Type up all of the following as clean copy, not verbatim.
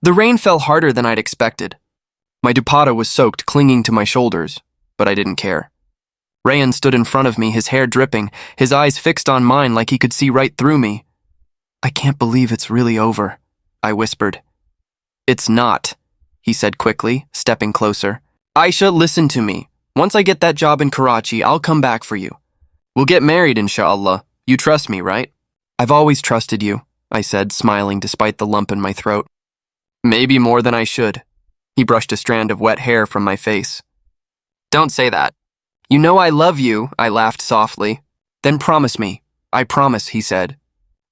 The rain fell harder than I'd expected. My dupatta was soaked, clinging to my shoulders, but I didn't care. Rayan stood in front of me, his hair dripping, his eyes fixed on mine like he could see right through me. "I can't believe it's really over," I whispered. "It's not," he said quickly, stepping closer. "Aisha, listen to me. Once I get that job in Karachi, I'll come back for you. We'll get married, inshallah. You trust me, right?" "I've always trusted you," I said, smiling despite the lump in my throat. "Maybe more than I should." He brushed a strand of wet hair from my face. "Don't say that." "You know I love you," I laughed softly. "Then promise me." "I promise," he said.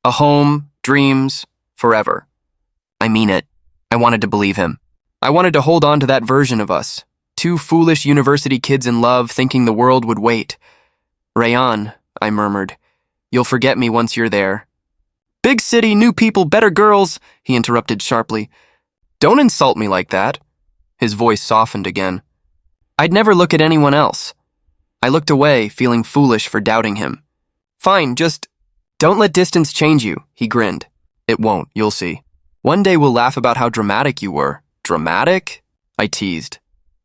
"A home, dreams, forever." "I mean it." I wanted to believe him. I wanted to hold on to that version of us. Two foolish university kids in love, thinking the world would wait. "Rayan," I murmured, "you'll forget me once you're there." "Big city, new people, better girls," he interrupted sharply. "Don't insult me like that." His voice softened again. I'd never look at anyone else. I looked away, feeling foolish for doubting him. "Fine, just don't let distance change you," he grinned. "It won't, you'll see. One day we'll laugh about how dramatic you were." "Dramatic?" I teased.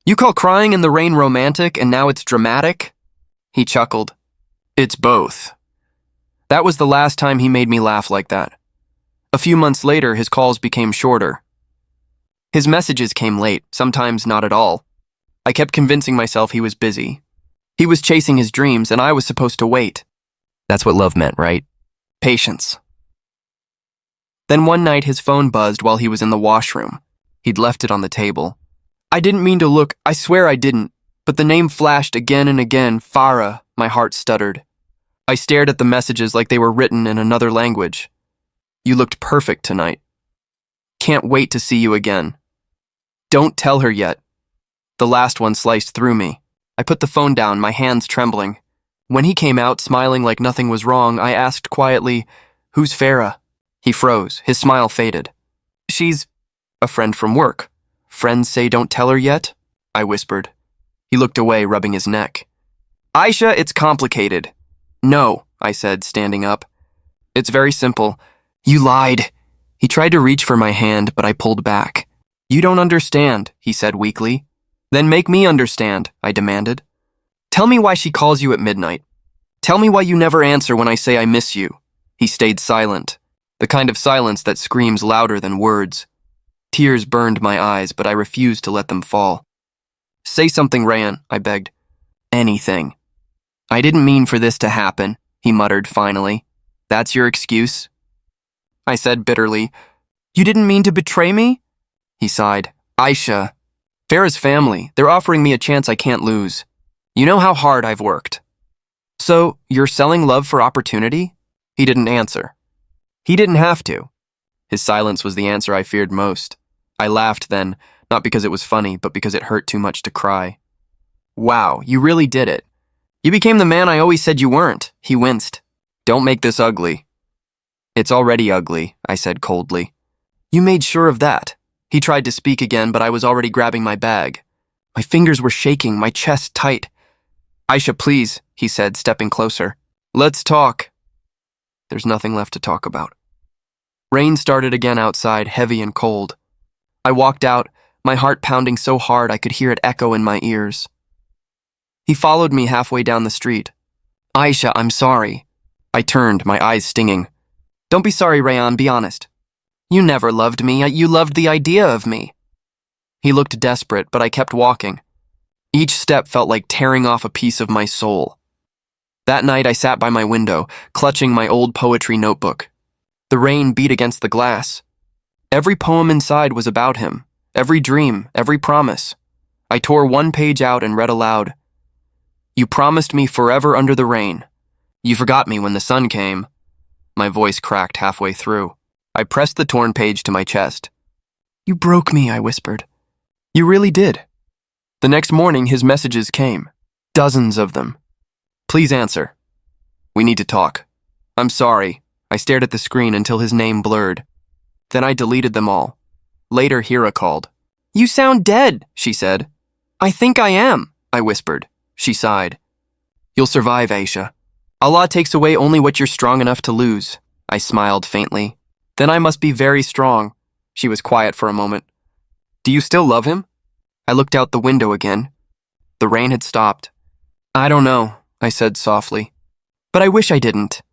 "You call crying in the rain romantic, and now it's dramatic?" He chuckled. "It's both." That was the last time he made me laugh like that. A few months later, his calls became shorter. His messages came late, sometimes not at all. I kept convincing myself he was busy. He was chasing his dreams, and I was supposed to wait. That's what love meant, right? Patience. Then one night his phone buzzed while he was in the washroom. He'd left it on the table. I didn't mean to look, I swear I didn't, but the name flashed again and again, Farah. My heart stuttered. I stared at the messages like they were written in another language. "You looked perfect tonight. Can't wait to see you again. Don't tell her yet." The last one sliced through me. I put the phone down, my hands trembling. When he came out, smiling like nothing was wrong, I asked quietly, "Who's Farah?" He froze, his smile faded. "She's a friend from work." "Friends say don't tell her yet?" I whispered. He looked away, rubbing his neck. "Aisha, it's complicated." "No," I said, standing up. "It's very simple." "You lied." He tried to reach for my hand, but I pulled back. "You don't understand," he said weakly. "Then make me understand," I demanded. "Tell me why she calls you at midnight. Tell me why you never answer when I say I miss you." He stayed silent, the kind of silence that screams louder than words. Tears burned my eyes, but I refused to let them fall. "Say something, Rayan," I begged. "Anything." "I didn't mean for this to happen," he muttered finally. "That's your excuse?" I said bitterly, "You didn't mean to betray me?" He sighed. "Aisha, Farah's family, they're offering me a chance I can't lose. You know how hard I've worked." "So, you're selling love for opportunity?" He didn't answer. He didn't have to. His silence was the answer I feared most. I laughed then, not because it was funny, but because it hurt too much to cry. "Wow, you really did it. You became the man I always said you weren't." He winced. "Don't make this ugly." "It's already ugly," I said coldly. "You made sure of that." He tried to speak again, but I was already grabbing my bag. My fingers were shaking, my chest tight. "Aisha, please," he said, stepping closer. "Let's talk." There's nothing left to talk about. Rain started again outside, heavy and cold. I walked out, my heart pounding so hard I could hear it echo in my ears. He followed me halfway down the street. "Aisha, I'm sorry." I turned, my eyes stinging. "Don't be sorry, Rayan, be honest. You never loved me, you loved the idea of me." He looked desperate, but I kept walking. Each step felt like tearing off a piece of my soul. That night I sat by my window, clutching my old poetry notebook. The rain beat against the glass. Every poem inside was about him, every dream, every promise. I tore one page out and read aloud. "You promised me forever under the rain. You forgot me when the sun came." My voice cracked halfway through. I pressed the torn page to my chest. "You broke me," I whispered. "You really did." The next morning, his messages came. Dozens of them. "Please answer. We need to talk." "I'm sorry." I stared at the screen until his name blurred. Then I deleted them all. Later, Hira called. "You sound dead," she said. "I think I am," I whispered. She sighed. "You'll survive, Aisha. Allah takes away only what you're strong enough to lose." I smiled faintly. "Then I must be very strong." She was quiet for a moment. Do you still love him? I looked out the window again. The rain had stopped. I don't know, I said softly. But I wish I didn't.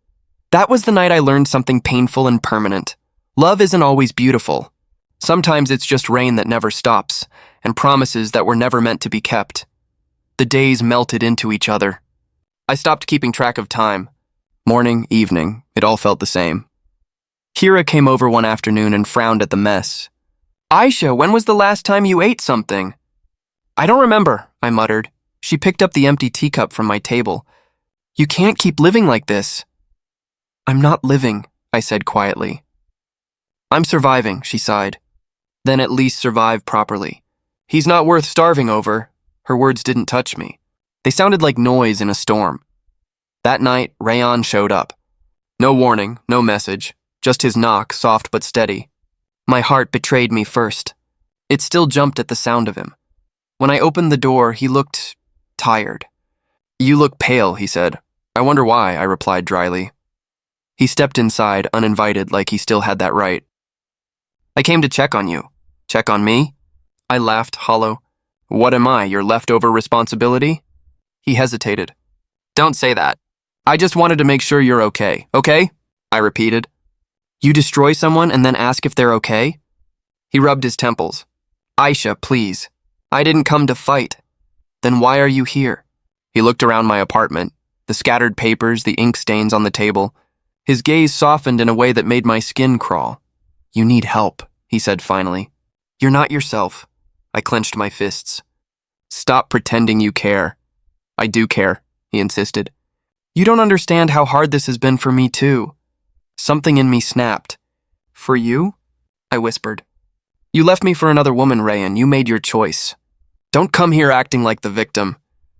That was the night I learned something painful and permanent. Love isn't always beautiful. Sometimes it's just rain that never stops, and promises that were never meant to be kept. The days melted into each other. I stopped keeping track of time. Morning, evening, it all felt the same. Kira came over one afternoon and frowned at the mess. Aisha, when was the last time you ate something? I don't remember, I muttered. She picked up the empty teacup from my table. You can't keep living like this. I'm not living, I said quietly. I'm surviving, she sighed. Then at least survive properly. He's not worth starving over. Her words didn't touch me. They sounded like noise in a storm. That night, Rayan showed up. No warning, no message, just his knock, soft but steady. My heart betrayed me first. It still jumped at the sound of him. When I opened the door, he looked tired. You look pale, he said. I wonder why, I replied dryly. He stepped inside, uninvited, like he still had that right. I came to check on you. Check on me? I laughed, hollow. What am I, your leftover responsibility? He hesitated. Don't say that. I just wanted to make sure you're okay, okay? I repeated. You destroy someone and then ask if they're okay? He rubbed his temples. Aisha, please. I didn't come to fight. Then why are you here? He looked around my apartment, the scattered papers, the ink stains on the table. His gaze softened in a way that made my skin crawl. You need help, he said finally. You're not yourself. I clenched my fists. Stop pretending you care. I do care, he insisted. You don't understand how hard this has been for me too. Something in me snapped. For you? I whispered. You left me for another woman, Rayan. You made your choice. Don't come here acting like the victim.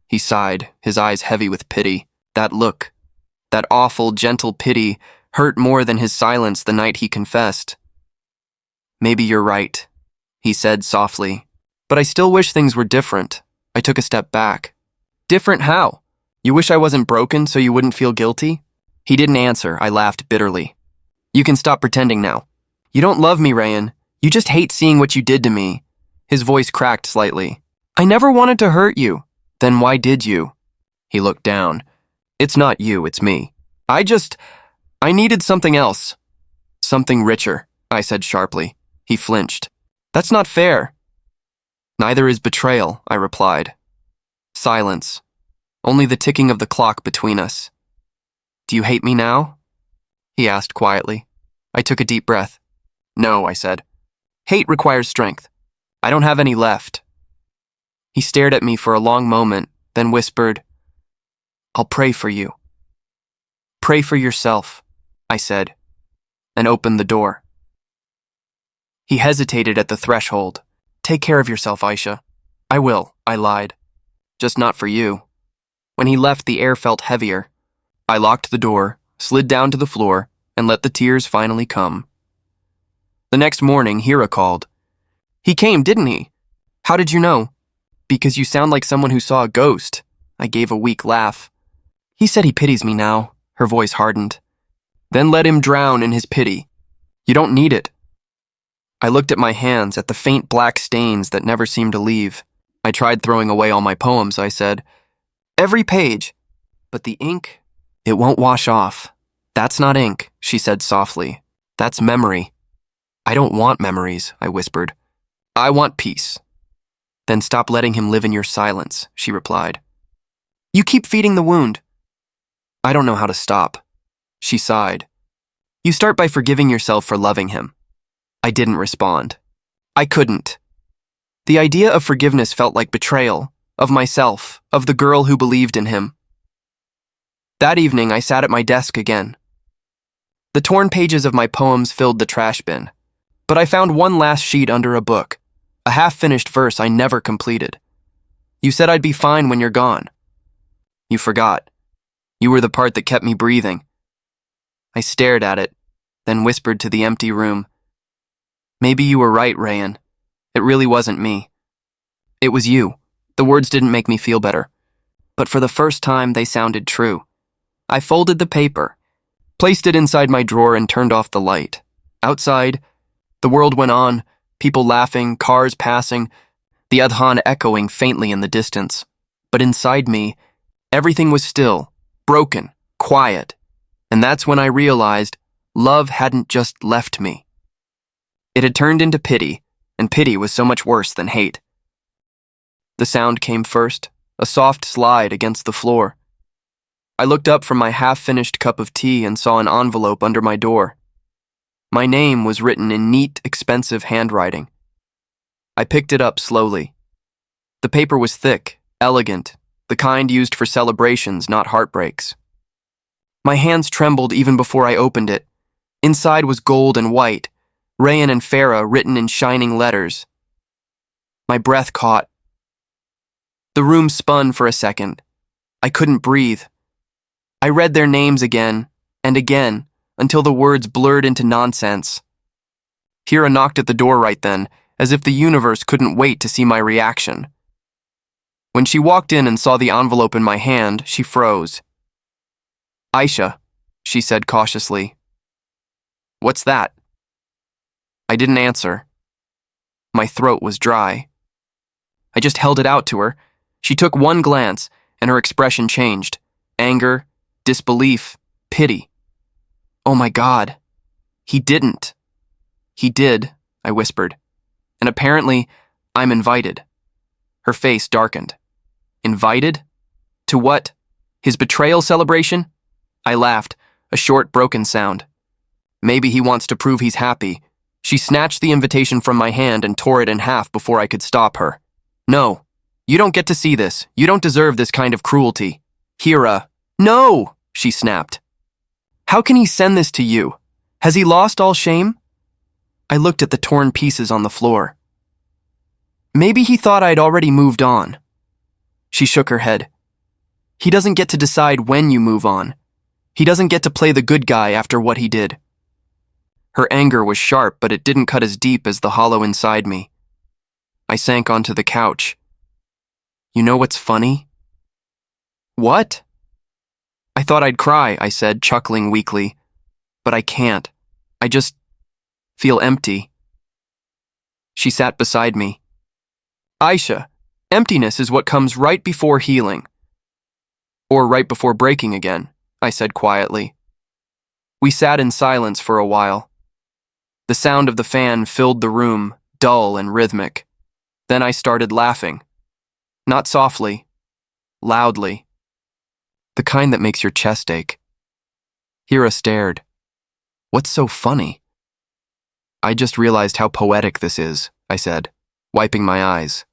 He sighed, his eyes heavy with pity. That look, that awful, gentle pity, hurt more than his silence the night he confessed. Maybe you're right, he said softly. But I still wish things were different. I took a step back. Different how? You wish I wasn't broken so you wouldn't feel guilty? He didn't answer. I laughed bitterly. You can stop pretending now. You don't love me, Rayan. You just hate seeing what you did to me. His voice cracked slightly. I never wanted to hurt you. Then why did you? He looked down. It's not you, it's me. I needed something else. Something richer, I said sharply. He flinched. That's not fair. Neither is betrayal, I replied. Silence. Only the ticking of the clock between us. Do you hate me now? He asked quietly. I took a deep breath. No, I said. Hate requires strength. I don't have any left. He stared at me for a long moment, then whispered, I'll pray for you. Pray for yourself, I said, and opened the door. He hesitated at the threshold. Take care of yourself, Aisha. I will, I lied. Just not for you. When he left, the air felt heavier. I locked the door, slid down to the floor, and let the tears finally come. The next morning, Hira called. He came, didn't he? How did you know? Because you sound like someone who saw a ghost. I gave a weak laugh. He said he pities me now. Her voice hardened. Then let him drown in his pity. You don't need it. I looked at my hands, at the faint black stains that never seemed to leave. I tried throwing away all my poems, I said. Every page. But the ink, it won't wash off. That's not ink, she said softly. That's memory. I don't want memories, I whispered. I want peace. Then stop letting him live in your silence, she replied. You keep feeding the wound. I don't know how to stop. She sighed. You start by forgiving yourself for loving him. I didn't respond. I couldn't. The idea of forgiveness felt like betrayal, of myself, of the girl who believed in him. That evening, I sat at my desk again. The torn pages of my poems filled the trash bin, but I found one last sheet under a book, a half-finished verse I never completed. You said I'd be fine when you're gone. You forgot. You were the part that kept me breathing. I stared at it, then whispered to the empty room. Maybe you were right, Rayan. It really wasn't me. It was you. The words didn't make me feel better. But for the first time, they sounded true. I folded the paper, placed it inside my drawer and turned off the light. Outside, The world went on, people laughing, cars passing, the adhan echoing faintly in the distance. But inside me, everything was still, broken, quiet, and that's when I realized love hadn't just left me. It had turned into pity, and pity was so much worse than hate. The sound came first, a soft slide against the floor. I looked up from my half-finished cup of tea and saw an envelope under my door. My name was written in neat, expensive handwriting. I picked it up slowly. The paper was thick, elegant, the kind used for celebrations, not heartbreaks. My hands trembled even before I opened it. Inside was gold and white, Rayan and Farah written in shining letters. My breath caught. The room spun for a second. I couldn't breathe. I read their names again and again until the words blurred into nonsense. Hira knocked at the door right then, as if the universe couldn't wait to see my reaction. When she walked in and saw the envelope in my hand, she froze. "Aisha," she said cautiously. "What's that?" I didn't answer. My throat was dry. I just held it out to her. She took one glance, and her expression changed. Anger, disbelief, pity. "Oh my God. He didn't." "He did," I whispered. "And apparently, I'm invited." Her face darkened. Invited? To what? His betrayal celebration? I laughed, a short, broken sound. Maybe he wants to prove he's happy. She snatched the invitation from my hand and tore it in half before I could stop her. "No, you don't get to see this. You don't deserve this kind of cruelty." "Hira." "No," she snapped. "How can he send this to you? Has he lost all shame?" I looked at the torn pieces on the floor. "Maybe he thought I'd already moved on." She shook her head. "He doesn't get to decide when you move on. He doesn't get to play the good guy after what he did." Her anger was sharp, but it didn't cut as deep as the hollow inside me. I sank onto the couch. "You know what's funny?" "What?" "I thought I'd cry," I said, chuckling weakly. "But I can't. I just feel empty." She sat beside me. "Aisha, emptiness is what comes right before healing." "Or right before breaking again," I said quietly. We sat in silence for a while. The sound of the fan filled the room, dull and rhythmic. Then I started laughing. Not softly, loudly. The kind that makes your chest ache. Hira stared. "What's so funny?" "I just realized how poetic this is," I said, wiping my eyes.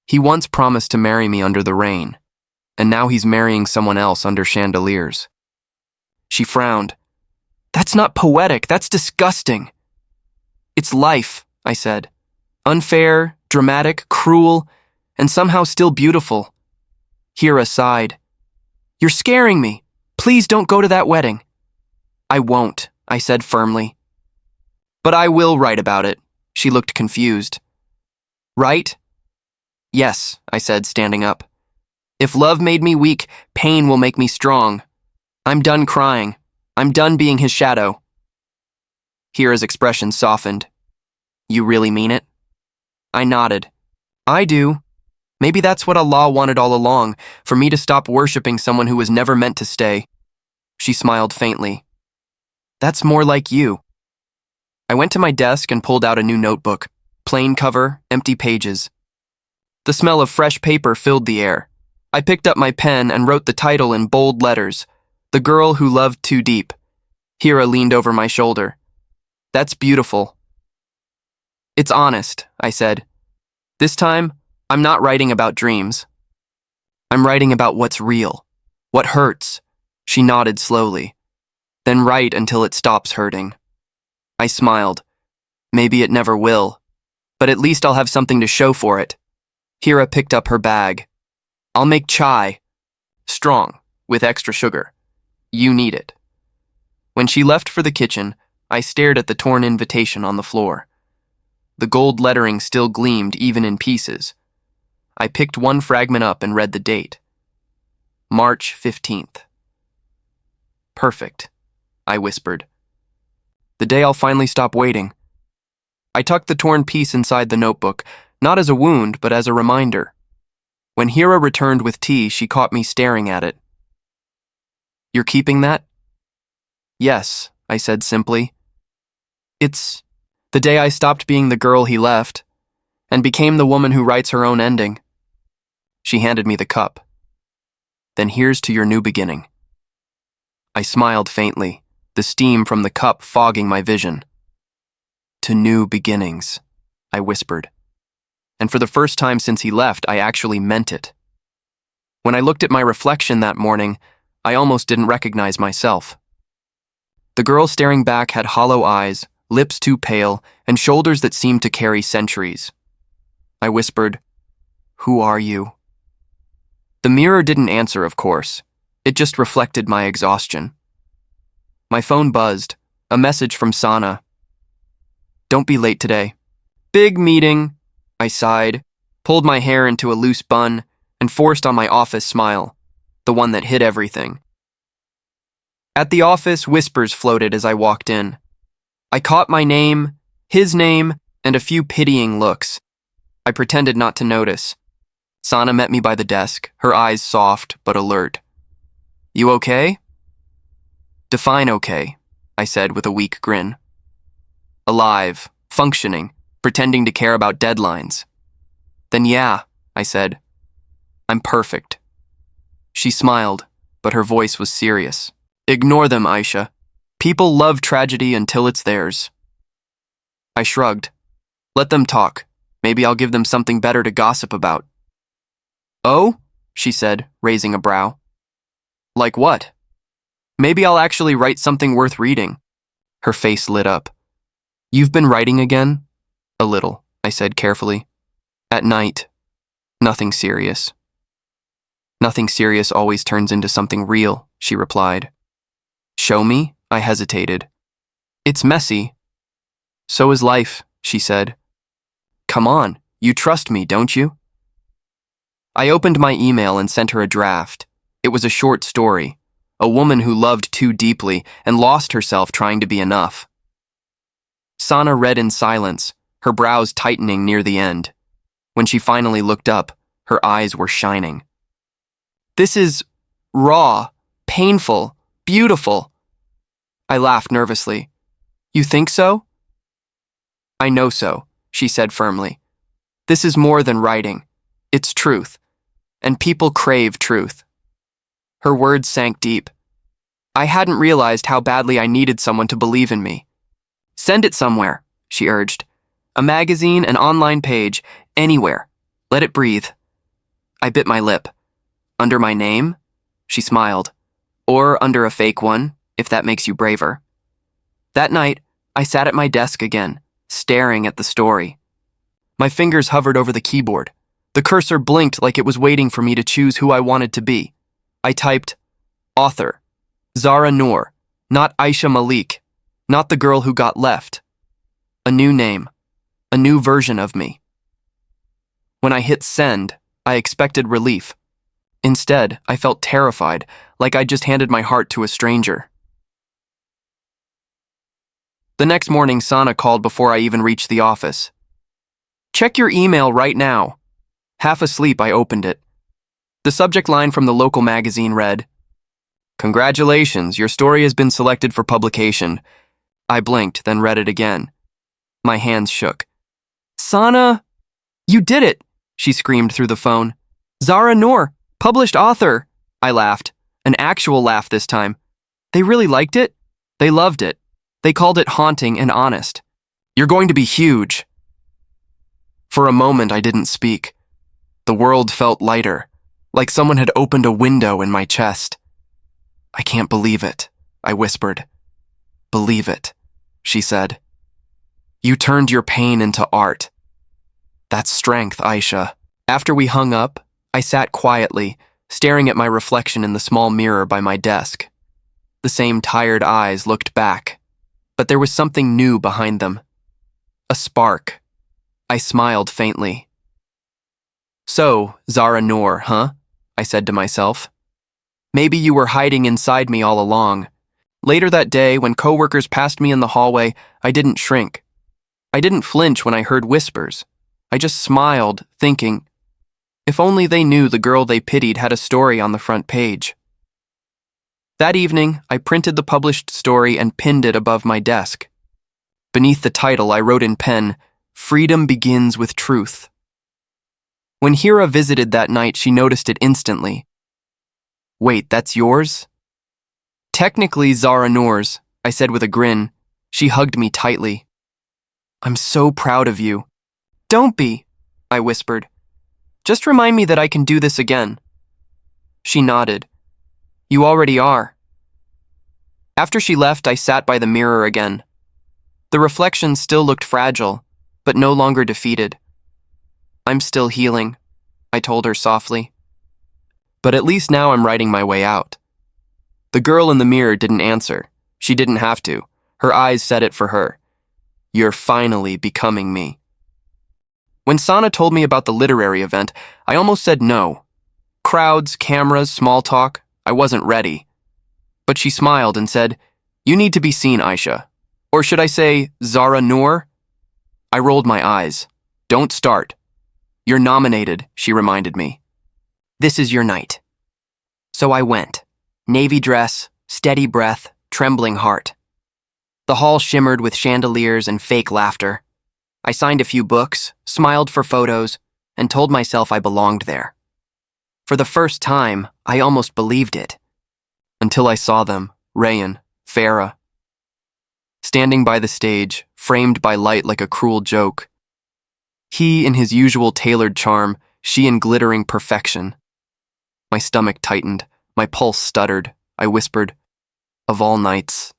"He once promised to marry me under the rain, and now he's marrying someone else under chandeliers." She frowned. "That's not poetic, that's disgusting." "It's life," I said. "Unfair, dramatic, cruel, and somehow still beautiful." Hira sighed. "You're scaring me. Please don't go to that wedding." "I won't," I said firmly. "But I will write about it." She looked confused. "Write?" "Yes," I said, standing up. "If love made me weak, pain will make me strong. I'm done crying. I'm done being his shadow." Hira's expression softened. "You really mean it?" I nodded. "I do. Maybe that's what Allah wanted all along, for me to stop worshipping someone who was never meant to stay." She smiled faintly. "That's more like you." I went to my desk and pulled out a new notebook. Plain cover, empty pages. The smell of fresh paper filled the air. I picked up my pen and wrote the title in bold letters, "The Girl Who Loved Too Deep." Hira leaned over my shoulder. "That's beautiful." "It's honest," I said. "This time, I'm not writing about dreams. I'm writing about what's real, what hurts." She nodded slowly. "Then write until it stops hurting." I smiled. "Maybe it never will, but at least I'll have something to show for it." Hira picked up her bag. "I'll make chai. Strong, with extra sugar. You need it." When she left for the kitchen, I stared at the torn invitation on the floor. The gold lettering still gleamed even in pieces. I picked one fragment up and read the date. March 15th. "Perfect," I whispered. "The day I'll finally stop waiting. I tucked the torn piece inside the notebook, not as a wound, but as a reminder. When Hira returned with tea, she caught me staring at it. "You're keeping that?" "Yes," I said simply. "It's the day I stopped being the girl he left and became the woman who writes her own ending." She handed me the cup. "Then here's to your new beginning." I smiled faintly, the steam from the cup fogging my vision. "To new beginnings," I whispered. And for the first time since he left, I actually meant it. When I looked at my reflection that morning, I almost didn't recognize myself. The girl staring back had hollow eyes, lips too pale, and shoulders that seemed to carry centuries. I whispered, "Who are you?" The mirror didn't answer, of course. It just reflected my exhaustion. My phone buzzed, a message from Sana. "Don't be late today." "Big meeting," I sighed, pulled my hair into a loose bun, and forced on my office smile, the one that hid everything. At the office, whispers floated as I walked in. I caught my name, his name, and a few pitying looks. I pretended not to notice. Sana met me by the desk, her eyes soft but alert. "You okay?" "Define okay," I said with a weak grin. "Alive, functioning, pretending to care about deadlines." "Then yeah," I said. "I'm perfect." She smiled, but her voice was serious. "Ignore them, Aisha. People love tragedy until it's theirs." I shrugged. "Let them talk. Maybe I'll give them something better to gossip about." "Oh?" she said, raising a brow. "Like what?" "Maybe I'll actually write something worth reading." Her face lit up. "You've been writing again?" "A little," I said carefully. "At night. Nothing serious." "Nothing serious always turns into something real," she replied. "Show me?" I hesitated. "It's messy." "So is life," she said. "Come on, you trust me, don't you?" I opened my email and sent her a draft. It was a short story, a woman who loved too deeply and lost herself trying to be enough. Sana read in silence, her brows tightening near the end. When she finally looked up, her eyes were shining. "This is raw, painful, beautiful." I laughed nervously. "You think so?" "I know so," she said firmly. "This is more than writing. It's truth. And people crave truth." Her words sank deep. I hadn't realized how badly I needed someone to believe in me. "Send it somewhere," she urged. "A magazine, an online page, anywhere. Let it breathe." I bit my lip. "Under my name?" She smiled. "Or under a fake one, if that makes you braver." That night, I sat at my desk again, staring at the story. My fingers hovered over the keyboard. The cursor blinked like it was waiting for me to choose who I wanted to be. I typed, "Author, Zara Noor, not Aisha Malik, not the girl who got left." A new name, a new version of me. When I hit send, I expected relief. Instead, I felt terrified, like I'd just handed my heart to a stranger. The next morning, Sana called before I even reached the office. "Check your email right now." Half asleep, I opened it. The subject line from the local magazine read, "Congratulations, your story has been selected for publication." I blinked, then read it again. My hands shook. "Sana, you did it," she screamed through the phone. "Zara Noor, published author." I laughed, an actual laugh this time. "They really liked it?" "They loved it. They called it haunting and honest." "You're going to be huge." For a moment, I didn't speak. The world felt lighter, like someone had opened a window in my chest. "I can't believe it," I whispered. "Believe it," she said. "You turned your pain into art." "That's strength, Aisha." After we hung up, I sat quietly, staring at my reflection in the small mirror by my desk. The same tired eyes looked back, but there was something new behind them. A spark. I smiled faintly. "So, Zara Noor, huh?" I said to myself. "Maybe you were hiding inside me all along." Later that day, when coworkers passed me in the hallway, I didn't shrink. I didn't flinch when I heard whispers. I just smiled, thinking, if only they knew the girl they pitied had a story on the front page. That evening, I printed the published story and pinned it above my desk. Beneath the title, I wrote in pen, "Freedom begins with truth." When Hira visited that night, she noticed it instantly. "Wait, that's yours?" "Technically Zara Noor's," I said with a grin. She hugged me tightly. "I'm so proud of you." "Don't be," I whispered. "Just remind me that I can do this again." She nodded. "You already are." After she left, I sat by the mirror again. The reflection still looked fragile, but no longer defeated. "I'm still healing," I told her softly. "But at least now I'm writing my way out." The girl in the mirror didn't answer. She didn't have to. Her eyes said it for her. "You're finally becoming me." When Sana told me about the literary event, I almost said no. Crowds, cameras, small talk, I wasn't ready. But she smiled and said, "You need to be seen, Aisha. Or should I say, Zara Noor?" I rolled my eyes. "Don't start." "You're nominated," she reminded me. "This is your night." So I went. Navy dress, steady breath, trembling heart. The hall shimmered with chandeliers and fake laughter. I signed a few books, smiled for photos, and told myself I belonged there. For the first time, I almost believed it. Until I saw them, Rayan, Farah. Standing by the stage, framed by light like a cruel joke. He in his usual tailored charm, she in glittering perfection. My stomach tightened, my pulse stuttered. I whispered, "Of all nights."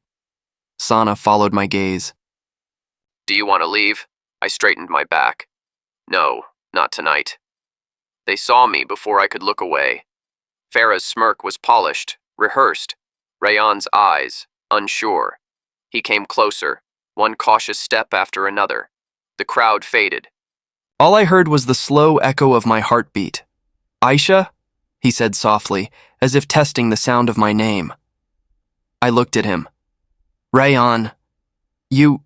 Sana followed my gaze. "Do you want to leave?" I straightened my back. "No, not tonight." They saw me before I could look away. Farah's smirk was polished, rehearsed. Rayan's eyes, unsure. He came closer, one cautious step after another. The crowd faded. All I heard was the slow echo of my heartbeat. "Aisha?" he said softly, as if testing the sound of my name. I looked at him. "Rayan, you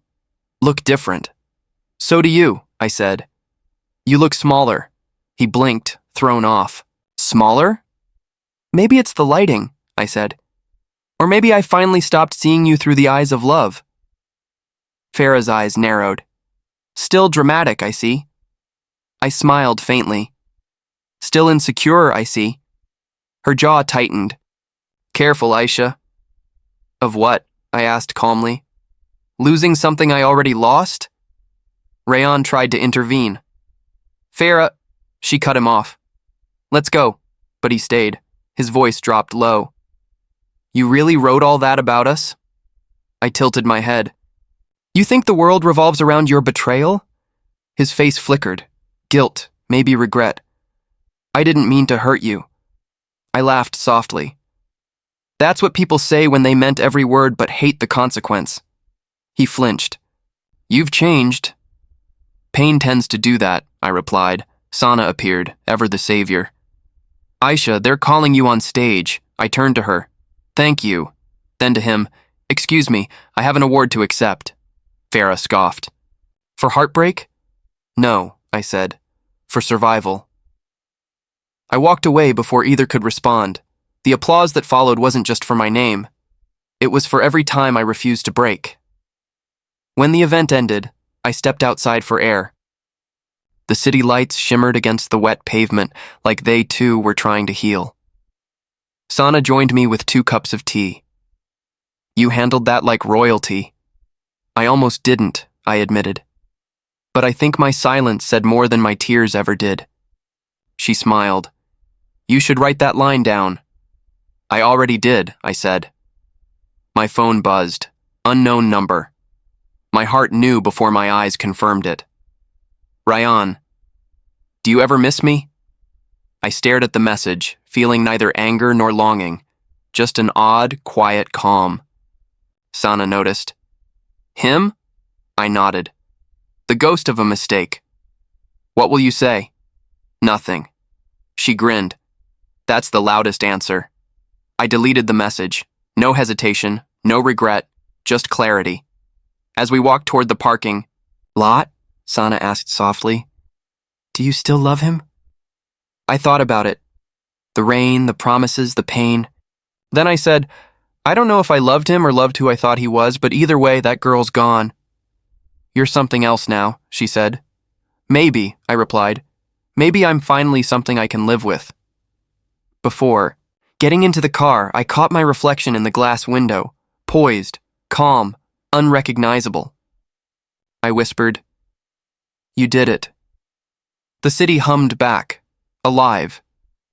look different." "So do you," I said. "You look smaller." He blinked, thrown off. "Smaller?" "Maybe it's the lighting," I said. "Or maybe I finally stopped seeing you through the eyes of love." Farah's eyes narrowed. "Still dramatic, I see." I smiled faintly. "Still insecure, I see." Her jaw tightened. "Careful, Aisha." "Of what?" I asked calmly. "Losing something I already lost?" Rayan tried to intervene. "Farah," she cut him off. "Let's go." But he stayed. His voice dropped low. "You really wrote all that about us?" I tilted my head. "You think the world revolves around your betrayal?" His face flickered. Guilt, maybe regret. "I didn't mean to hurt you." I laughed softly. "That's what people say when they meant every word but hate the consequence." He flinched. "You've changed." "Pain tends to do that," I replied. Sana appeared, ever the savior. "Aisha, they're calling you on stage." I turned to her. "Thank you." Then to him, "Excuse me, I have an award to accept." Farah scoffed. "For Heartbreak?" "No," I said. "For survival." I walked away before either could respond. The applause that followed wasn't just for my name. It was for every time I refused to break. When the event ended, I stepped outside for air. The city lights shimmered against the wet pavement like they too were trying to heal. Sana joined me with 2 cups of tea. "You handled that like royalty." "I almost didn't," I admitted. "But I think my silence said more than my tears ever did." She smiled. "You should write that line down." "I already did," I said. My phone buzzed. Unknown number. My heart knew before my eyes confirmed it. "Rayan, do you ever miss me?" I stared at the message, feeling neither anger nor longing, just an odd, quiet calm. Sana noticed. "Him?" I nodded. "The ghost of a mistake." "What will you say?" "Nothing." She grinned. "That's the loudest answer." I deleted the message. No hesitation, no regret, just clarity. As we walked toward the parking, Lot? Sana asked softly. Do you still love him? I thought about it. The rain, the promises, the pain. Then I said, I don't know if I loved him or loved who I thought he was, but either way, that girl's gone. You're something else now, she said. Maybe, I replied. Maybe I'm finally something I can live with. Before, getting into the car, I caught my reflection in the glass window, poised, calm, unrecognizable. I whispered, You did it. The city hummed back, alive,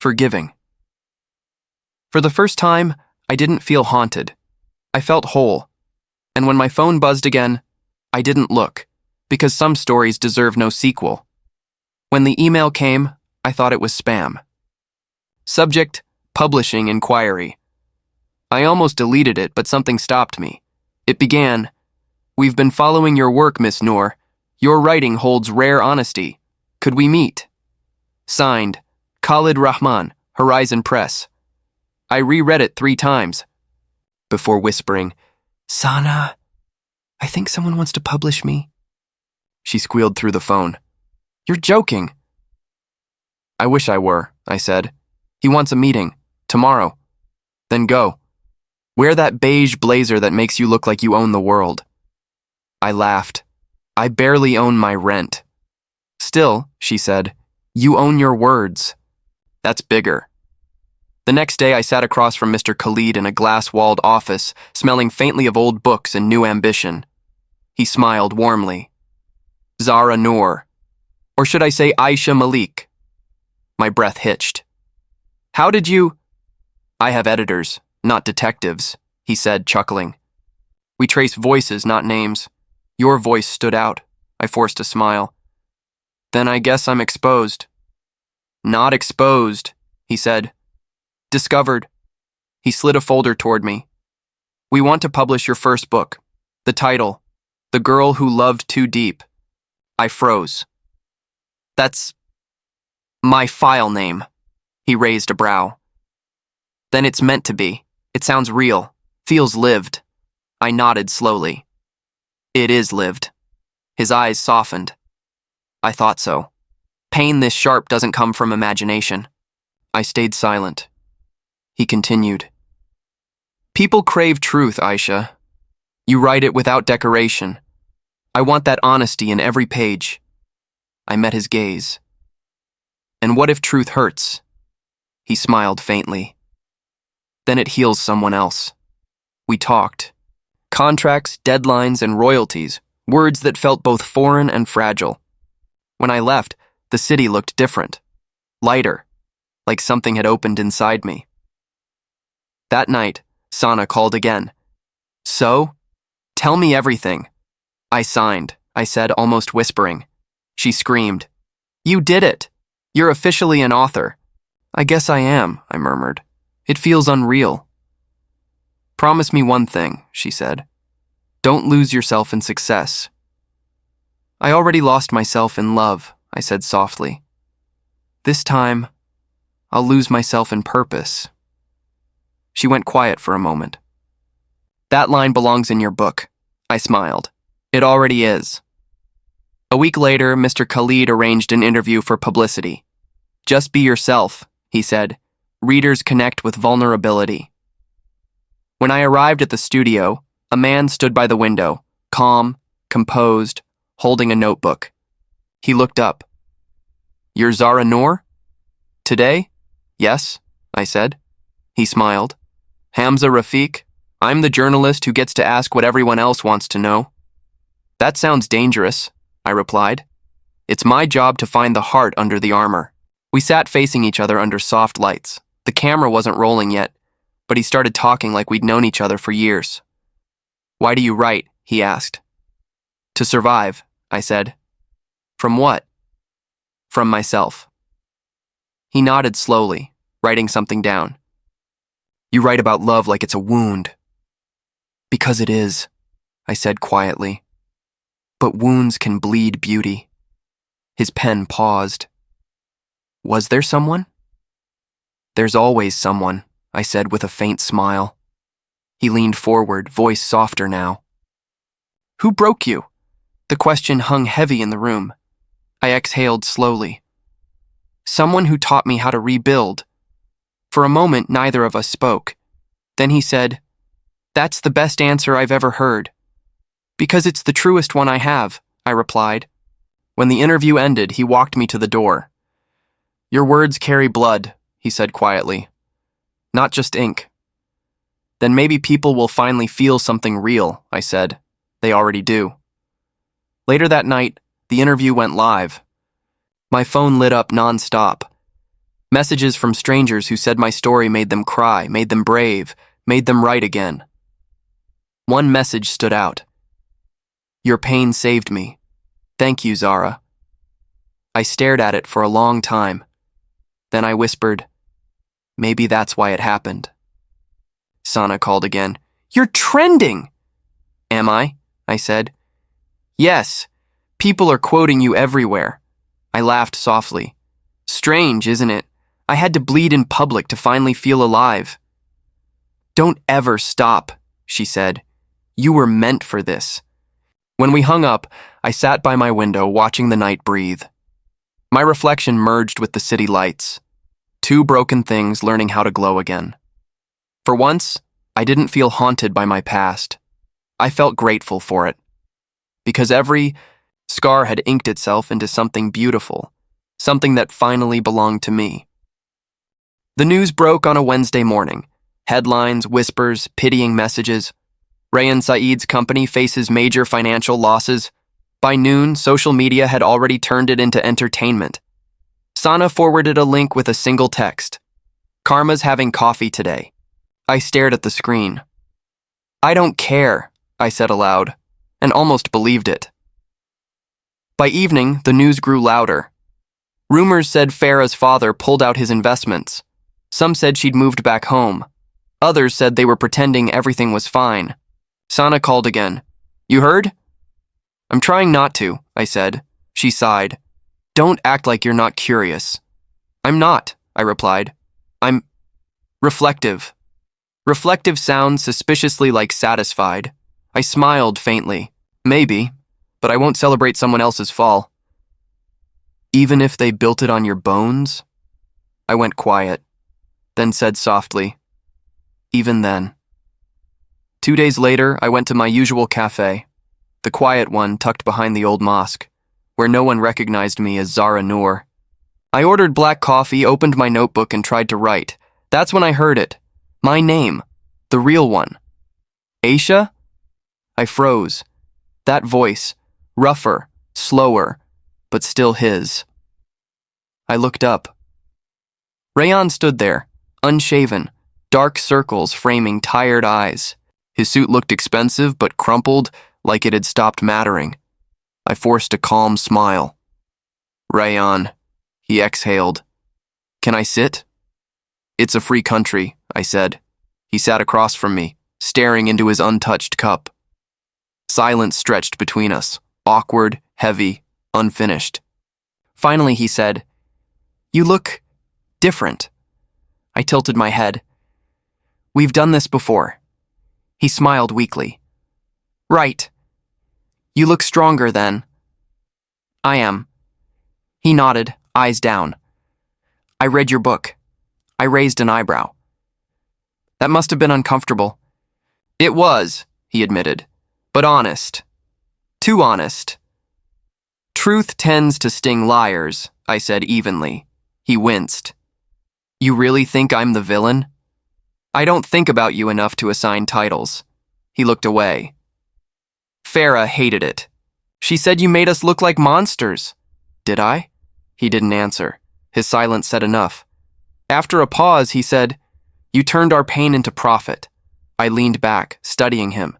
forgiving. For the first time, I didn't feel haunted. I felt whole. And when my phone buzzed again, I didn't look, because some stories deserve no sequel. When the email came, I thought it was spam. Subject, publishing inquiry. I almost deleted it, but something stopped me. It began, We've been following your work, Miss Noor. Your writing holds rare honesty. Could we meet? Signed, Khalid Rahman, Horizon Press. I reread it 3 times before whispering, Sana, I think someone wants to publish me. She squealed through the phone. You're joking. I wish I were, I said. He wants a meeting. Tomorrow. Then go. Wear that beige blazer that makes you look like you own the world. I laughed. I barely own my rent. Still, she said, you own your words. That's bigger. The next day I sat across from Mr. Khalid in a glass-walled office, smelling faintly of old books and new ambition. He smiled warmly. Zara Noor. Or should I say Aisha Malik? My breath hitched. How did you... I have editors, not detectives, he said, chuckling. We trace voices, not names. Your voice stood out. I forced a smile. Then I guess I'm exposed. Not exposed, he said. Discovered. He slid a folder toward me. We want to publish your first book. The title, The Girl Who Loved Too Deep. I froze. That's my file name. He raised a brow. Then it's meant to be. It sounds real. Feels lived. I nodded slowly. It is lived. His eyes softened. I thought so. Pain this sharp doesn't come from imagination. I stayed silent. He continued. People crave truth, Aisha. You write it without decoration. I want that honesty in every page. I met his gaze. And what if truth hurts? He smiled faintly. Then it heals someone else. We talked. Contracts, deadlines, and royalties, words that felt both foreign and fragile. When I left, the city looked different. Lighter, like something had opened inside me. That night, Sana called again. So? Tell me everything. I signed, I said, almost whispering. She screamed. You did it! You're officially an author. I guess I am, I murmured. It feels unreal. Promise me one thing, she said. Don't lose yourself in success. I already lost myself in love, I said softly. This time, I'll lose myself in purpose. She went quiet for a moment. That line belongs in your book, I smiled. It already is. A week later, Mr. Khalid arranged an interview for publicity. Just be yourself, he said. Readers connect with vulnerability. When I arrived at the studio, a man stood by the window, calm, composed, holding a notebook. He looked up. You're Zara Noor? Today? Yes, I said. He smiled. Hamza Rafiq, I'm the journalist who gets to ask what everyone else wants to know. That sounds dangerous, I replied. It's my job to find the heart under the armor. We sat facing each other under soft lights. The camera wasn't rolling yet, but he started talking like we'd known each other for years. Why do you write? He asked. To survive, I said. From what? From myself. He nodded slowly, writing something down. You write about love like it's a wound. Because it is, I said quietly. But wounds can bleed beauty. His pen paused. Was there someone? There's always someone, I said with a faint smile. He leaned forward, voice softer now. Who broke you? The question hung heavy in the room. I exhaled slowly. Someone who taught me how to rebuild. For a moment, neither of us spoke. Then he said, "That's the best answer I've ever heard." "Because it's the truest one I have," I replied. When the interview ended, he walked me to the door. "Your words carry blood," he said quietly. "Not just ink." "Then maybe people will finally feel something real," I said. "They already do." Later that night, the interview went live. My phone lit up non-stop. Messages from strangers who said my story made them cry, made them brave, made them write again. One message stood out. "Your pain saved me. Thank you, Zara." I stared at it for a long time. Then I whispered, "Maybe that's why it happened." Sana called again. "You're trending!" "Am I?" I said. "Yes. People are quoting you everywhere." I laughed softly. "Strange, isn't it? I had to bleed in public to finally feel alive." "Don't ever stop," she said. "You were meant for this." When we hung up, I sat by my window watching the night breathe. My reflection merged with the city lights. Two broken things learning how to glow again. For once, I didn't feel haunted by my past. I felt grateful for it. Because every scar had inked itself into something beautiful, something that finally belonged to me. The news broke on a Wednesday morning. Headlines, whispers, pitying messages. Rayan Saeed's company faces major financial losses. By noon, social media had already turned it into entertainment. Sana forwarded a link with a single text. "Karma's having coffee today." I stared at the screen. "I don't care," I said aloud, and almost believed it. By evening, the news grew louder. Rumors said Farah's father pulled out his investments. Some said she'd moved back home. Others said they were pretending everything was fine. Sana called again. "You heard?" "I'm trying not to," I said. She sighed. "Don't act like you're not curious." "I'm not," I replied. "I'm reflective." Reflective sounds suspiciously like satisfied. I smiled faintly. "Maybe, but I won't celebrate someone else's fall." "Even if they built it on your bones?" I went quiet, then said softly, "Even then." 2 days later, I went to my usual cafe, the quiet one tucked behind the old mosque, where no one recognized me as Zara Noor. I ordered black coffee, opened my notebook, and tried to write. That's when I heard it. My name. The real one. "Aisha?" I froze. That voice, rougher, slower, but still his. I looked up. Rayan stood there, unshaven, dark circles framing tired eyes. His suit looked expensive but crumpled, like it had stopped mattering. I forced a calm smile. "Rayan," he exhaled. "Can I sit?" "It's a free country," I said. He sat across from me, staring into his untouched cup. Silence stretched between us, awkward, heavy, unfinished. Finally he said, "You look different." I tilted my head. "We've done this before." He smiled weakly. "Right. You look stronger then." "I am." He nodded, eyes down. "I read your book." I raised an eyebrow. "That must have been uncomfortable." "It was," he admitted, "but honest. Too honest." "Truth tends to sting liars," I said evenly. He winced. "You really think I'm the villain?" "I don't think about you enough to assign titles." He looked away. "Farah hated it. She said you made us look like monsters." "Did I?" He didn't answer. His silence said enough. After a pause, he said, "You turned our pain into profit." I leaned back, studying him.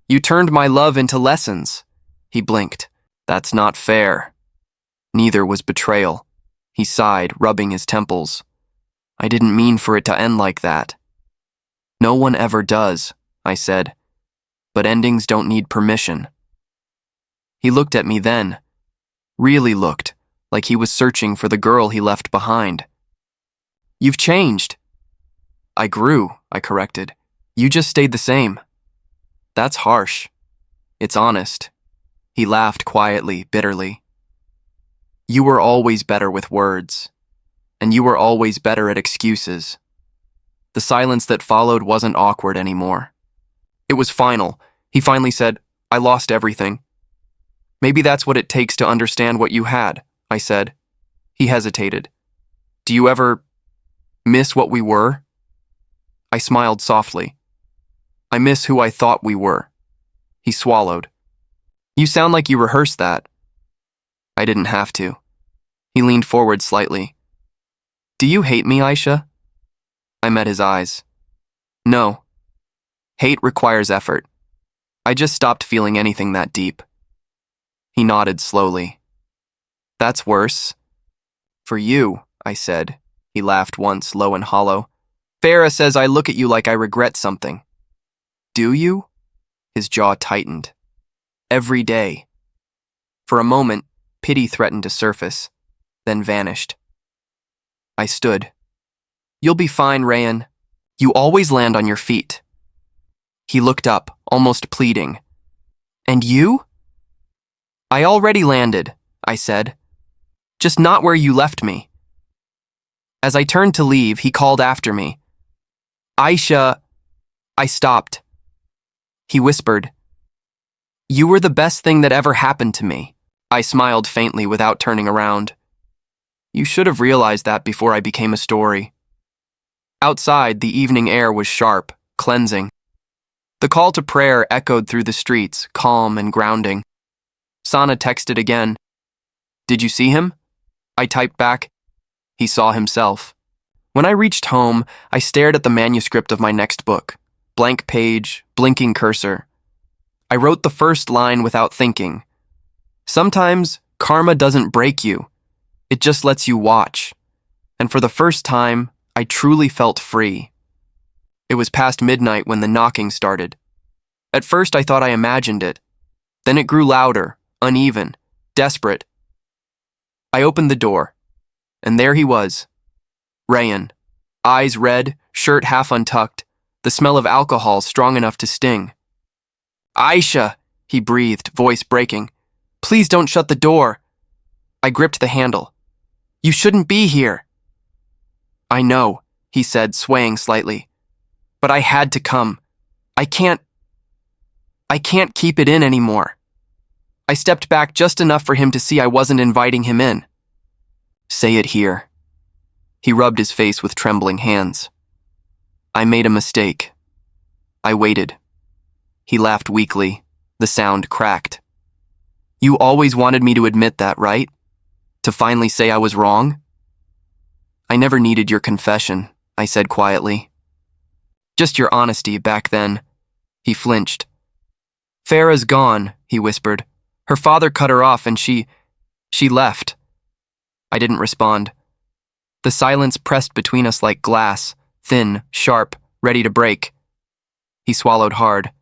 "You turned my love into lessons." He blinked. "That's not fair." Neither was betrayal. He sighed, rubbing his temples. "I didn't mean for it to end like that." "No one ever does," I said. "But endings don't need permission." He looked at me then. Really looked, like he was searching for the girl he left behind. "You've changed." "I grew," I corrected. "You just stayed the same." "That's harsh." "It's honest." He laughed quietly, bitterly. You were always better with words, and you were always better at excuses. The silence that followed wasn't awkward anymore. It was final. He finally said, I lost everything. Maybe that's what it takes to understand what you had, I said. He hesitated. Do you ever miss what we were? I smiled softly. I miss who I thought we were. He swallowed. You sound like you rehearsed that. I didn't have to. He leaned forward slightly. Do you hate me, Aisha? I met his eyes. No. Hate requires effort. I just stopped feeling anything that deep. He nodded slowly. That's worse. For you, I said. He laughed once, low and hollow. Farah says I look at you like I regret something. Do you? His jaw tightened. Every day. For a moment, pity threatened to surface, then vanished. I stood. You'll be fine, Rayan. You always land on your feet. He looked up, almost pleading. And you? I already landed, I said. Just not where you left me. As I turned to leave, he called after me. Aisha. I stopped. He whispered. You were the best thing that ever happened to me. I smiled faintly without turning around. You should have realized that before I became a story. Outside, the evening air was sharp, cleansing. The call to prayer echoed through the streets, calm and grounding. Sana texted again. Did you see him? I typed back. He saw himself. When I reached home, I stared at the manuscript of my next book. Blank page, blinking cursor. I wrote the first line without thinking. Sometimes, karma doesn't break you. It just lets you watch. And for the first time, I truly felt free. It was past midnight when the knocking started. At first, I thought I imagined it. Then it grew louder, uneven, desperate. I opened the door, and there he was. Rayan, eyes red, shirt half untucked, the smell of alcohol strong enough to sting. Aisha, he breathed, voice breaking. Please don't shut the door. I gripped the handle. You shouldn't be here. I know, he said, swaying slightly. But I had to come. I can't keep it in anymore. I stepped back just enough for him to see I wasn't inviting him in. Say it here. He rubbed his face with trembling hands. I made a mistake. I waited. He laughed weakly. The sound cracked. You always wanted me to admit that, right? To finally say I was wrong? I never needed your confession, I said quietly. Just your honesty back then. He flinched. Farah's gone, he whispered. Her father cut her off and she left. I didn't respond. The silence pressed between us like glass, thin, sharp, ready to break. He swallowed hard.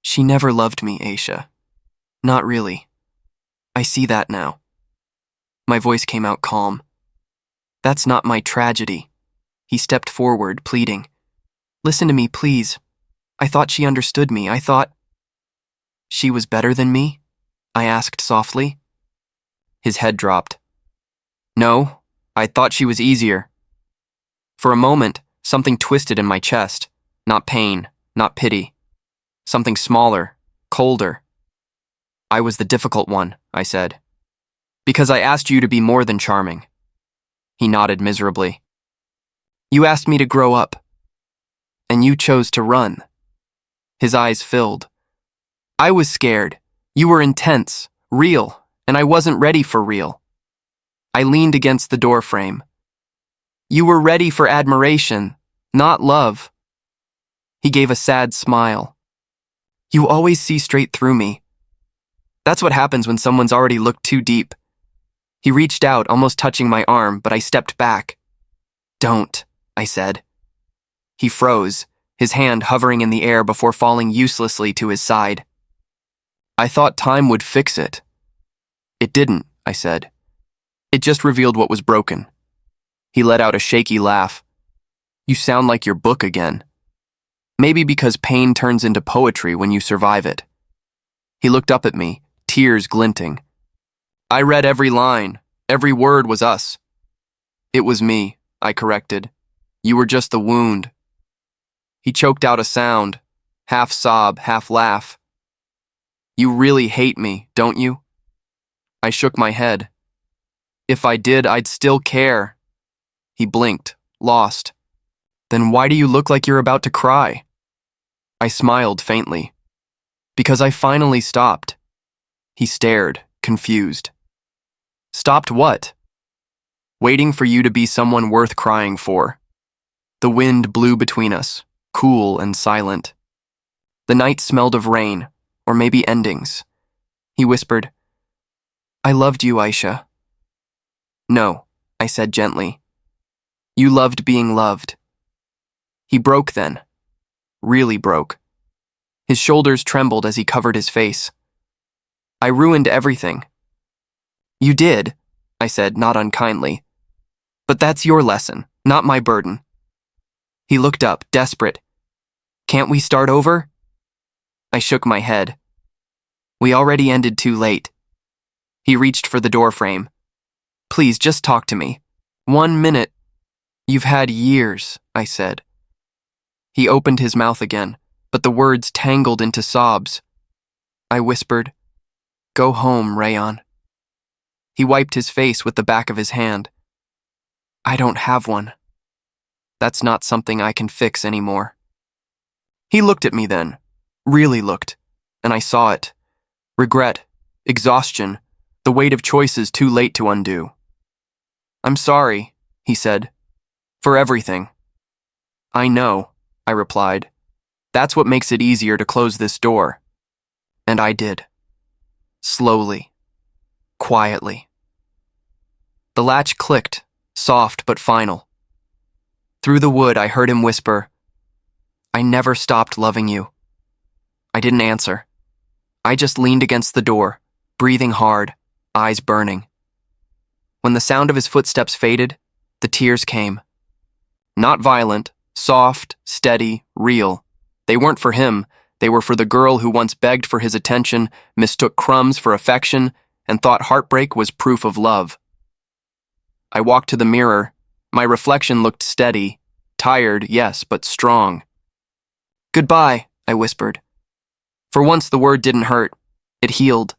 She never loved me, Aisha. Not really. I see that now. My voice came out calm. That's not my tragedy. He stepped forward, pleading. Listen to me, please. I thought she understood me. I thought... She was better than me? I asked softly. His head dropped. No, I thought she was easier. For a moment, something twisted in my chest. Not pain, not pity. Something smaller, colder. I was the difficult one, I said. Because I asked you to be more than charming. He nodded miserably. You asked me to grow up. And you chose to run. His eyes filled. I was scared. You were intense, real, and I wasn't ready for real. I leaned against the doorframe. You were ready for admiration, not love. He gave a sad smile. You always see straight through me. That's what happens when someone's already looked too deep. He reached out, almost touching my arm, but I stepped back. Don't, I said. He froze, his hand hovering in the air before falling uselessly to his side. I thought time would fix it. It didn't, I said. It just revealed what was broken. He let out a shaky laugh. You sound like your book again. Maybe because pain turns into poetry when you survive it. He looked up at me, tears glinting. I read every line. Every word was us. It was me, I corrected. You were just the wound. He choked out a sound, half sob, half laugh. You really hate me, don't you? I shook my head. If I did, I'd still care. He blinked, lost. Then why do you look like you're about to cry? I smiled faintly. Because I finally stopped. He stared, confused. Stopped what? Waiting for you to be someone worth crying for. The wind blew between us, cool and silent. The night smelled of rain, or maybe endings. He whispered, I loved you, Aisha. No, I said gently. You loved being loved. He broke then. Really broke. His shoulders trembled as he covered his face. I ruined everything. You did, I said, not unkindly. But that's your lesson, not my burden. He looked up, desperate. Can't we start over? I shook my head. We already ended too late. He reached for the doorframe. Please, just talk to me. 1 minute. You've had years, I said. He opened his mouth again, but the words tangled into sobs. I whispered, Go home, Rayon. He wiped his face with the back of his hand. I don't have one. That's not something I can fix anymore. He looked at me then, really looked, and I saw it. Regret, exhaustion, the weight of choices too late to undo. I'm sorry, he said, for everything. I know, I replied. That's what makes it easier to close this door. And I did. Slowly. Quietly. The latch clicked, soft but final. Through the wood, I heard him whisper, I never stopped loving you. I didn't answer. I just leaned against the door, breathing hard, eyes burning. When the sound of his footsteps faded, the tears came. Not violent, soft, steady, real. They weren't for him. They were for the girl who once begged for his attention, mistook crumbs for affection, and thought heartbreak was proof of love. I walked to the mirror. My reflection looked steady, tired, yes, but strong. Goodbye, I whispered. For once the word didn't hurt. It healed.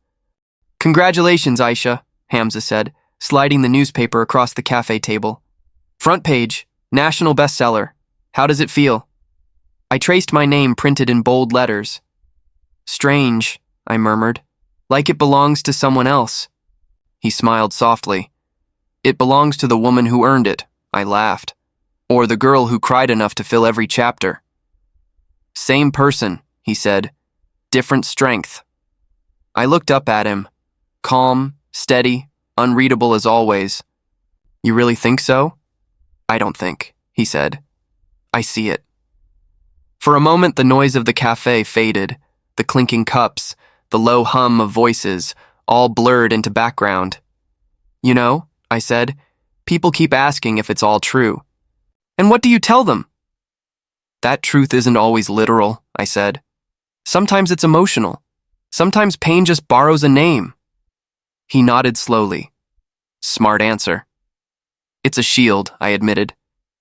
Congratulations, Aisha, Hamza said, sliding the newspaper across the cafe table. Front page, national bestseller. How does it feel? I traced my name printed in bold letters. Strange, I murmured, like it belongs to someone else. He smiled softly. It belongs to the woman who earned it, I laughed. Or the girl who cried enough to fill every chapter. Same person, he said. Different strength. I looked up at him. Calm, steady, unreadable as always. You really think so? I don't think, he said. I see it. For a moment, the noise of the cafe faded, the clinking cups, the low hum of voices, all blurred into background. You know, I said, people keep asking if it's all true. And what do you tell them? That truth isn't always literal, I said. Sometimes it's emotional. Sometimes pain just borrows a name. He nodded slowly. Smart answer. It's a shield, I admitted.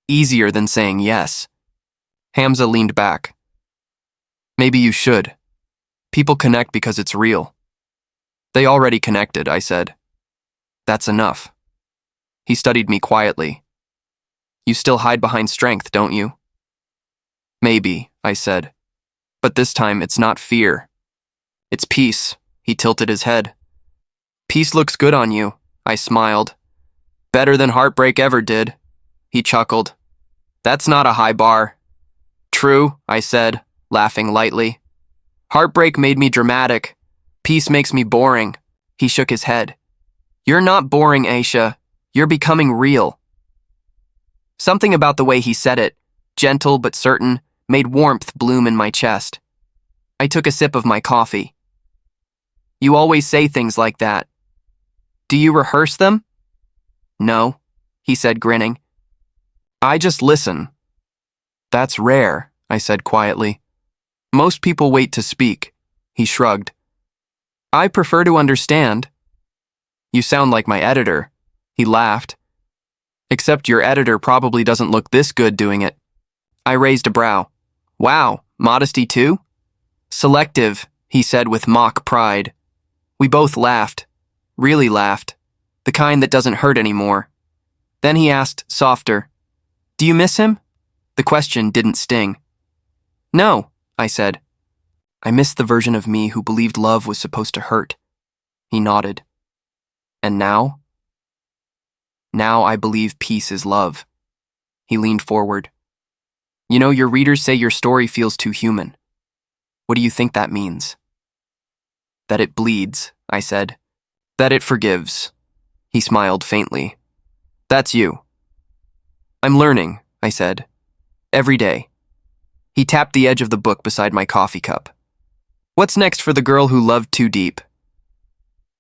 Easier than saying yes. Hamza leaned back. Maybe you should. People connect because it's real. They already connected, I said. That's enough. He studied me quietly. You still hide behind strength, don't you? Maybe, I said. But this time it's not fear. It's peace. He tilted his head. Peace looks good on you, I smiled. Better than heartbreak ever did. He chuckled. That's not a high bar. True, I said, laughing lightly. Heartbreak made me dramatic. Peace makes me boring. He shook his head. You're not boring, Aisha. You're becoming real. Something about the way he said it, gentle but certain, made warmth bloom in my chest. I took a sip of my coffee. You always say things like that. Do you rehearse them? No, he said, grinning. I just listen. That's rare, I said quietly. Most people wait to speak. He shrugged. I prefer to understand. You sound like my editor. He laughed. Except your editor probably doesn't look this good doing it. I raised a brow. Wow, modesty too? Selective, he said with mock pride. We both laughed. Really laughed. The kind that doesn't hurt anymore. Then he asked, softer, do you miss him? The question didn't sting. No, I said. I missed the version of me who believed love was supposed to hurt. He nodded. And now? Now I believe peace is love. He leaned forward. You know, your readers say your story feels too human. What do you think that means? That it bleeds, I said. That it forgives. He smiled faintly. That's you. I'm learning, I said. Every day. He tapped the edge of the book beside my coffee cup. What's next for the girl who loved too deep?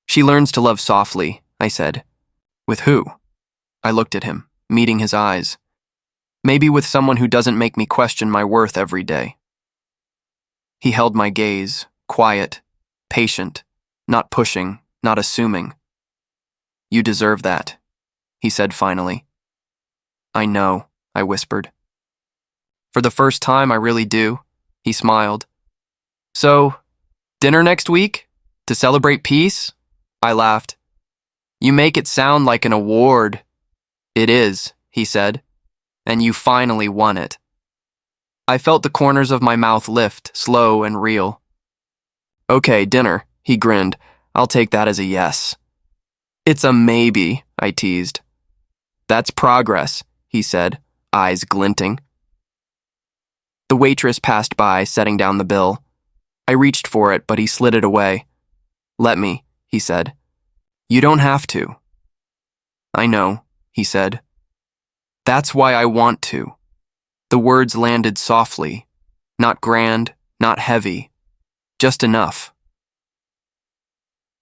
She learns to love softly, I said. With who? I looked at him, meeting his eyes. Maybe with someone who doesn't make me question my worth every day. He held my gaze, quiet, patient, not pushing, not assuming. You deserve that, he said finally. I know, I whispered. For the first time, I really do, he smiled. So, dinner next week? To celebrate peace? I laughed. You make it sound like an award. It is, he said, and you finally won it. I felt the corners of my mouth lift, slow and real. Okay, dinner, he grinned. I'll take that as a yes. It's a maybe, I teased. That's progress, he said, eyes glinting. The waitress passed by, setting down the bill. I reached for it, but he slid it away. Let me, he said. You don't have to. I know, he said. That's why I want to. The words landed softly, not grand, not heavy, just enough.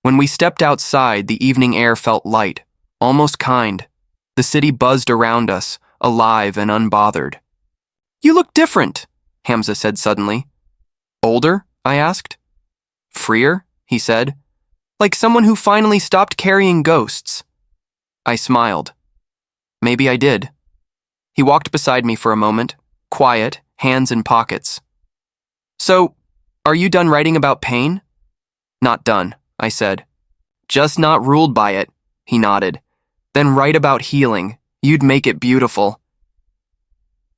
When we stepped outside, the evening air felt light, almost kind. The city buzzed around us, alive and unbothered. You look different, Hamza said suddenly. Older? I asked. Freer? He said. Like someone who finally stopped carrying ghosts. I smiled. Maybe I did. He walked beside me for a moment, quiet, hands in pockets. So, are you done writing about pain? Not done, I said. Just not ruled by it, he nodded. Then write about healing. You'd make it beautiful.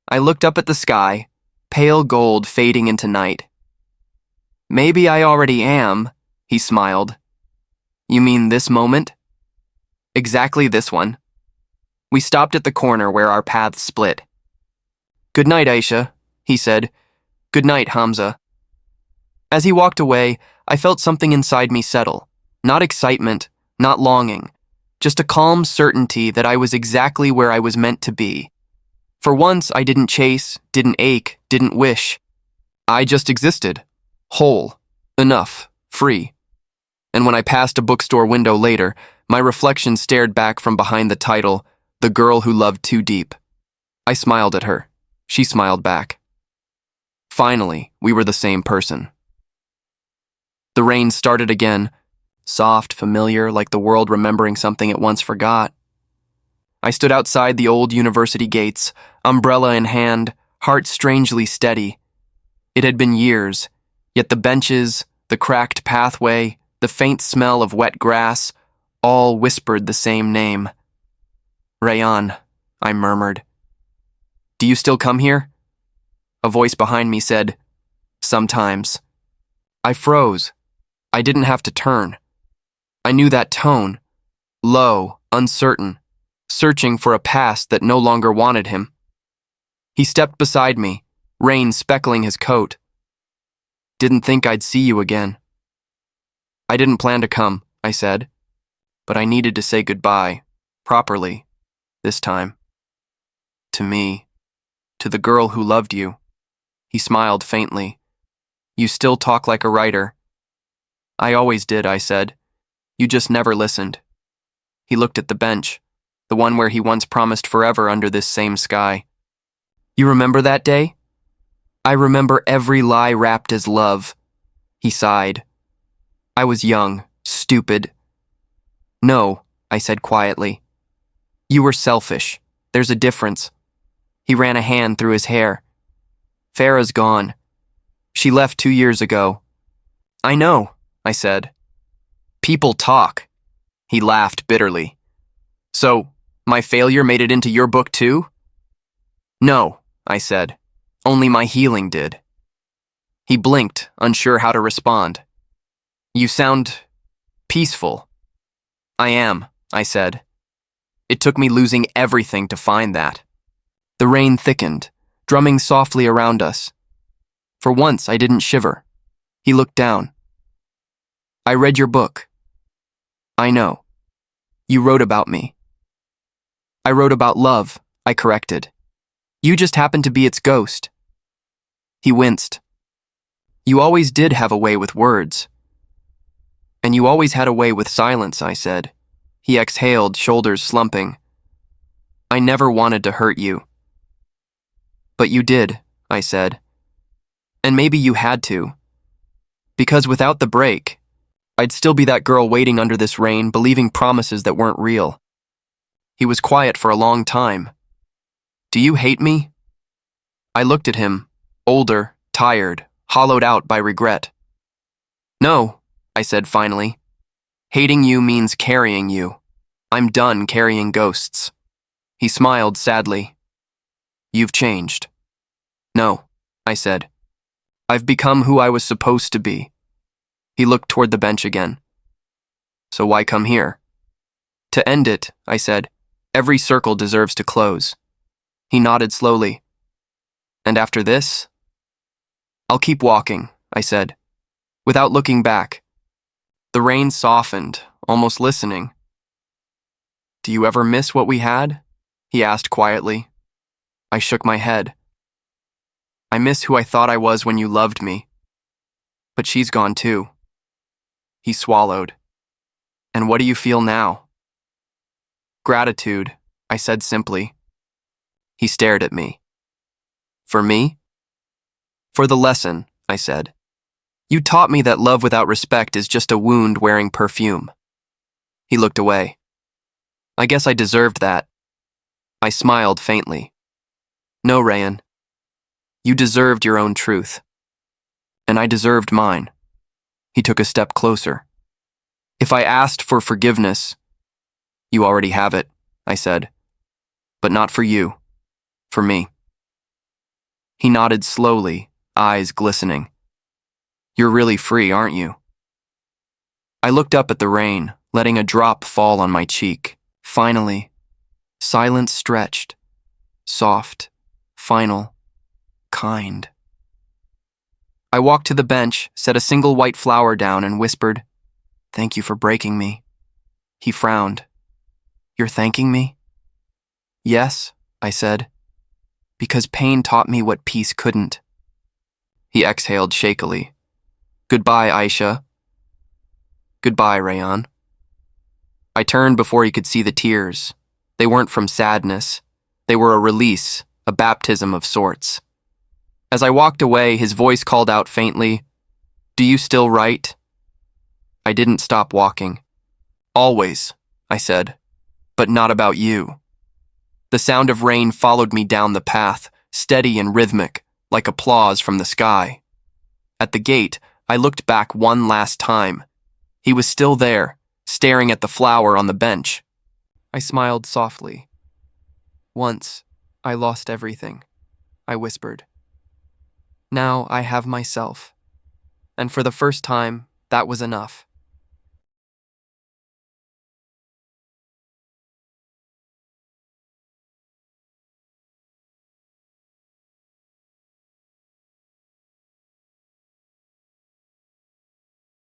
I looked up at the sky, pale gold fading into night. Maybe I already am, he smiled. You mean this moment? Exactly this one. We stopped at the corner where our paths split. Good night, Aisha, he said. Good night, Hamza. As he walked away, I felt something inside me settle. Not excitement, not longing, just a calm certainty that I was exactly where I was meant to be. For once, I didn't chase, didn't ache, didn't wish. I just existed. Whole. Enough. Free. And when I passed a bookstore window later, my reflection stared back from behind the title, The Girl Who Loved Too Deep. I smiled at her. She smiled back. Finally, we were the same person. The rain started again, soft, familiar, like the world remembering something it once forgot. I stood outside the old university gates, umbrella in hand, heart strangely steady. It had been years, yet the benches, the cracked pathway, the faint smell of wet grass, all whispered the same name. Rayan, I murmured. Do you still come here? A voice behind me said, sometimes. I froze. I didn't have to turn. I knew that tone, low, uncertain, searching for a past that no longer wanted him. He stepped beside me, rain speckling his coat. Didn't think I'd see you again. I didn't plan to come, I said, but I needed to say goodbye, properly, this time. To me, to the girl who loved you. He smiled faintly. You still talk like a writer. I always did, I said. You just never listened. He looked at the bench, the one where he once promised forever under this same sky. You remember that day? I remember every lie wrapped as love. He sighed. I was young, stupid. No, I said quietly. You were selfish. There's a difference. He ran a hand through his hair. Farah's gone. She left 2 years ago. I know, I said. People talk. He laughed bitterly. So, my failure made it into your book too? No, I said. Only my healing did. He blinked, unsure how to respond. You sound peaceful. I am, I said. It took me losing everything to find that. The rain thickened, drumming softly around us. For once, I didn't shiver. He looked down. I read your book. I know. You wrote about me. I wrote about love, I corrected. You just happened to be its ghost. He winced. You always did have a way with words. And you always had a way with silence, I said. He exhaled, shoulders slumping. I never wanted to hurt you. But you did, I said. And maybe you had to. Because without the break, I'd still be that girl waiting under this rain, believing promises that weren't real. He was quiet for a long time. Do you hate me? I looked at him, older, tired, hollowed out by regret. No, I said finally. Hating you means carrying you. I'm done carrying ghosts. He smiled sadly. You've changed. No, I said. I've become who I was supposed to be. He looked toward the bench again. So why come here? To end it, I said. Every circle deserves to close. He nodded slowly. And after this? I'll keep walking, I said, without looking back. The rain softened, almost listening. Do you ever miss what we had? He asked quietly. I shook my head. I miss who I thought I was when you loved me. But she's gone too. He swallowed. And what do you feel now? Gratitude, I said simply. He stared at me. For me? For the lesson, I said. You taught me that love without respect is just a wound wearing perfume. He looked away. I guess I deserved that. I smiled faintly. No, Rayan. You deserved your own truth. And I deserved mine. He took a step closer. If I asked for forgiveness, you already have it, I said. But not for you. For me. He nodded slowly, eyes glistening. You're really free, aren't you? I looked up at the rain, letting a drop fall on my cheek. Finally, silence stretched. Soft, final, kind. I walked to the bench, set a single white flower down, and whispered, Thank you for breaking me. He frowned. You're thanking me? Yes, I said, because pain taught me what peace couldn't. He exhaled shakily. Goodbye, Aisha. Goodbye, Rayan. I turned before he could see the tears. They weren't from sadness. They were a release, a baptism of sorts. As I walked away, his voice called out faintly, Do you still write? I didn't stop walking. Always, I said, but not about you. The sound of rain followed me down the path, steady and rhythmic, like applause from the sky. At the gate, I looked back one last time. He was still there, staring at the flower on the bench. I smiled softly. Once, I lost everything, I whispered. Now I have myself. And for the first time, that was enough.